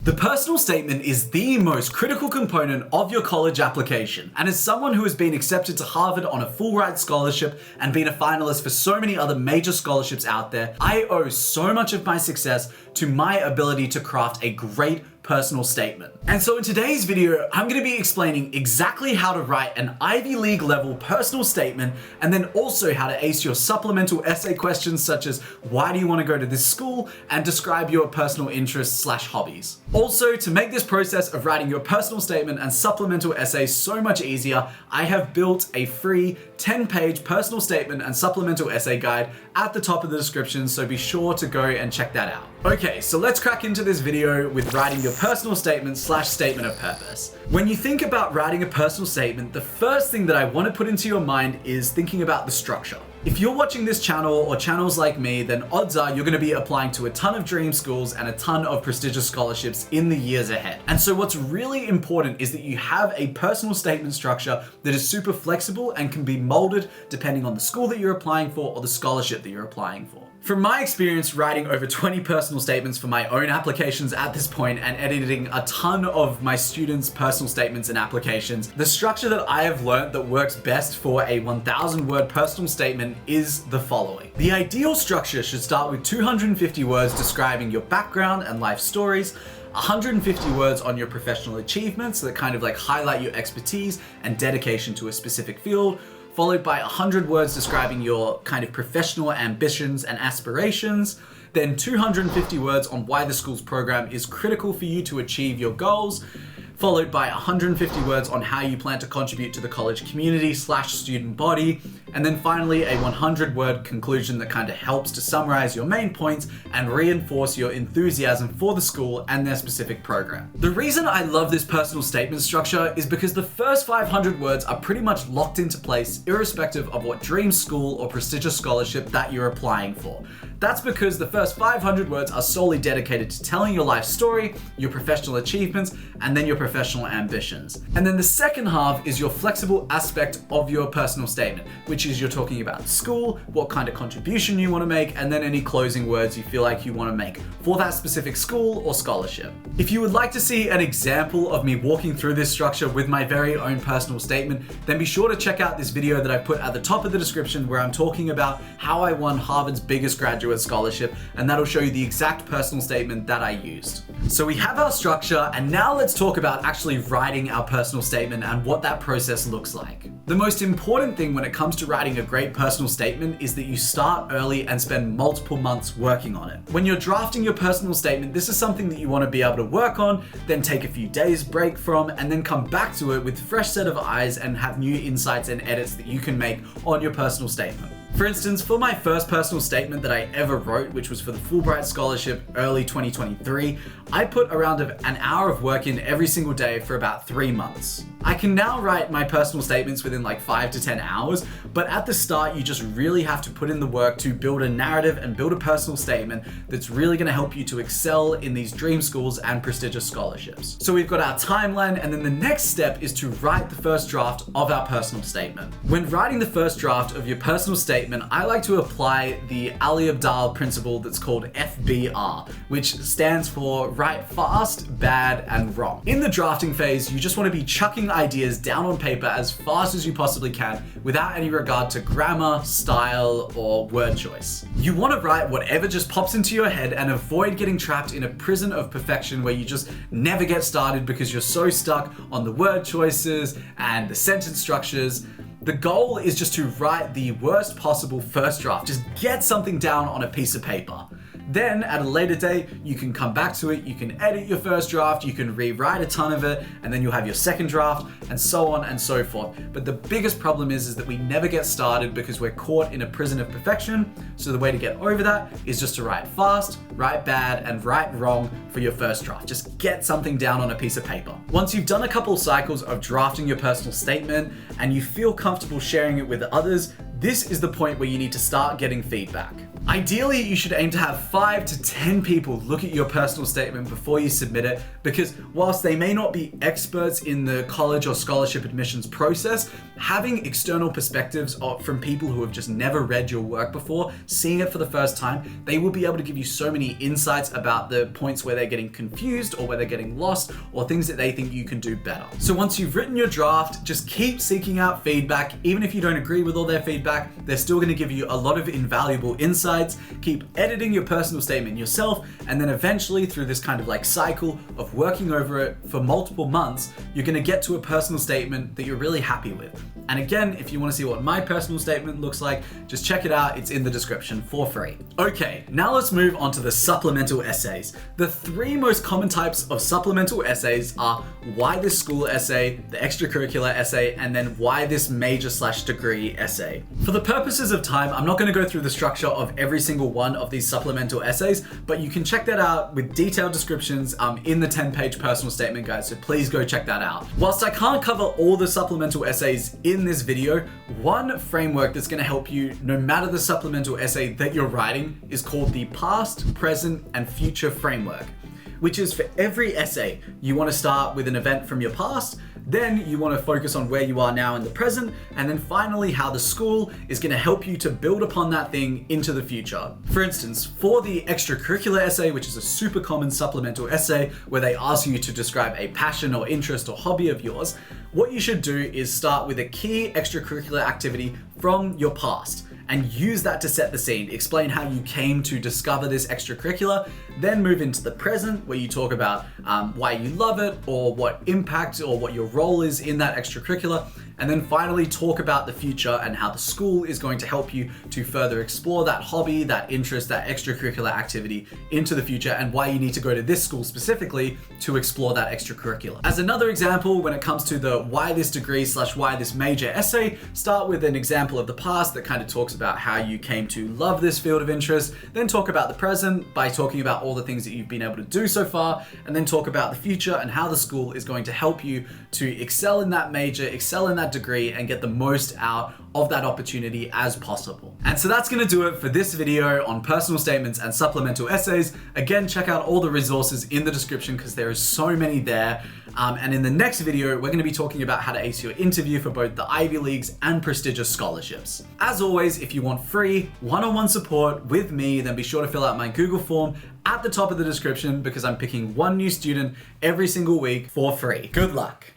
The personal statement is the most critical component of your college application, and as someone who has been accepted to Harvard on a full ride scholarship and been a finalist for so many other major scholarships out there, I owe so much of my success to my ability to craft a great personal statement. And so in today's video, I'm going to be explaining exactly how to write an Ivy League level personal statement, and then also how to ace your supplemental essay questions such as why do you want to go to this school, and describe your personal interests / hobbies. Also, to make this process of writing your personal statement and supplemental essay so much easier, I have built a free 10-page personal statement and supplemental essay guide at the top of the description, so be sure to go and check that out. Okay, so let's crack into this video with writing your personal statement / statement of purpose. When you think about writing a personal statement, the first thing that I want to put into your mind is thinking about the structure. If you're watching this channel or channels like me, then odds are you're going to be applying to a ton of dream schools and a ton of prestigious scholarships in the years ahead. And so what's really important is that you have a personal statement structure that is super flexible and can be molded depending on the school that you're applying for or the scholarship that you're applying for. From my experience writing over 20 personal statements for my own applications at this point and editing a ton of my students' personal statements and applications, the structure that I have learned that works best for a 1,000-word personal statement is the following. The ideal structure should start with 250 words describing your background and life stories, 150 words on your professional achievements that kind of like highlight your expertise and dedication to a specific field, followed by 100 words describing your kind of professional ambitions and aspirations, then 250 words on why the school's program is critical for you to achieve your goals, followed by 150 words on how you plan to contribute to the college community / student body, and then finally a 100-word conclusion that kind of helps to summarize your main points and reinforce your enthusiasm for the school and their specific program. The reason I love this personal statement structure is because the first 500 words are pretty much locked into place irrespective of what dream school or prestigious scholarship that you're applying for. That's because the first 500 words are solely dedicated to telling your life story, your professional achievements, and then your professional ambitions. And then the second half is your flexible aspect of your personal statement, which is you're talking about school, what kind of contribution you want to make, and then any closing words you feel like you want to make for that specific school or scholarship. If you would like to see an example of me walking through this structure with my very own personal statement, then be sure to check out this video that I put at the top of the description where I'm talking about how I won Harvard's biggest graduate scholarship, and that'll show you the exact personal statement that I used. So we have our structure, and now let's talk about actually writing our personal statement and what that process looks like. The most important thing when it comes to writing a great personal statement is that you start early and spend multiple months working on it. When you're drafting your personal statement, this is something that you want to be able to work on, then take a few days break from, and then come back to it with a fresh set of eyes and have new insights and edits that you can make on your personal statement. For instance, for my first personal statement that I ever wrote, which was for the Fulbright Scholarship early 2023, I put around an hour of work in every single day for about 3 months. I can now write my personal statements within like 5 to 10 hours, but at the start you just really have to put in the work to build a narrative and build a personal statement that's really going to help you to excel in these dream schools and prestigious scholarships. So we've got our timeline, and then the next step is to write the first draft of our personal statement. When writing the first draft of your personal statement, I like to apply the Ali Abdaal principle that's called FBR, which stands for write fast, bad, and wrong. In the drafting phase, you just want to be chucking ideas down on paper as fast as you possibly can without any regard to grammar, style, or word choice. You want to write whatever just pops into your head and avoid getting trapped in a prison of perfection where you just never get started because you're so stuck on the word choices and the sentence structures. The goal is just to write the worst possible first draft. Just get something down on a piece of paper. Then at a later date, you can come back to it, you can edit your first draft, you can rewrite a ton of it, and then you'll have your second draft, and so on and so forth. But the biggest problem is that we never get started because we're caught in a prison of perfection. So the way to get over that is just to write fast, write bad, and write wrong for your first draft. Just get something down on a piece of paper. Once you've done a couple of cycles of drafting your personal statement and you feel comfortable sharing it with others, this is the point where you need to start getting feedback. Ideally, you should aim to have 5 to 10 people look at your personal statement before you submit it, because whilst they may not be experts in the college or scholarship admissions process, having external perspectives from people who have just never read your work before, seeing it for the first time, they will be able to give you so many insights about the points where they're getting confused or where they're getting lost or things that they think you can do better. So once you've written your draft, just keep seeking out feedback. Even if you don't agree with all their feedback, they're still going to give you a lot of invaluable insights. Keep editing your personal statement yourself, and then eventually through this kind of like cycle of working over it for multiple months, you're going to get to a personal statement that you're really happy with. And again, if you want to see what my personal statement looks like, just check it out. It's in the description for free. Okay, now let's move on to the supplemental essays. The 3 most common types of supplemental essays are why this school essay, the extracurricular essay, and then why this major/degree essay. For the purposes of time, I'm not going to go through the structure of every single one of these supplemental essays, but you can check that out with detailed descriptions in the 10-page personal statement guide, so please go check that out. Whilst I can't cover all the supplemental essays in this video, one framework that's going to help you no matter the supplemental essay that you're writing is called the Past, Present, and Future Framework, which is for every essay, you want to start with an event from your past, then you want to focus on where you are now in the present, and then finally how the school is going to help you to build upon that thing into the future. For instance, for the extracurricular essay, which is a super common supplemental essay where they ask you to describe a passion or interest or hobby of yours, what you should do is start with a key extracurricular activity from your past and use that to set the scene. Explain how you came to discover this extracurricular, then move into the present where you talk about why you love it or what impact or what your role is in that extracurricular, and then finally talk about the future and how the school is going to help you to further explore that hobby, that interest, that extracurricular activity into the future, and why you need to go to this school specifically to explore that extracurricular. As another example, when it comes to the why this degree/why this major essay, start with an example of the past that kind of talks about how you came to love this field of interest, then talk about the present by talking about all the things that you've been able to do so far, and then talk about the future and how the school is going to help you to excel in that major, excel in that degree, and get the most out of that opportunity as possible. And so that's going to do it for this video on personal statements and supplemental essays. Again, check out all the resources in the description because there is so many there. And in the next video, we're going to be talking about how to ace your interview for both the Ivy Leagues and prestigious scholarships. As always, if you want free one-on-one support with me, then be sure to fill out my Google form at the top of the description because I'm picking one new student every single week for free. Good luck.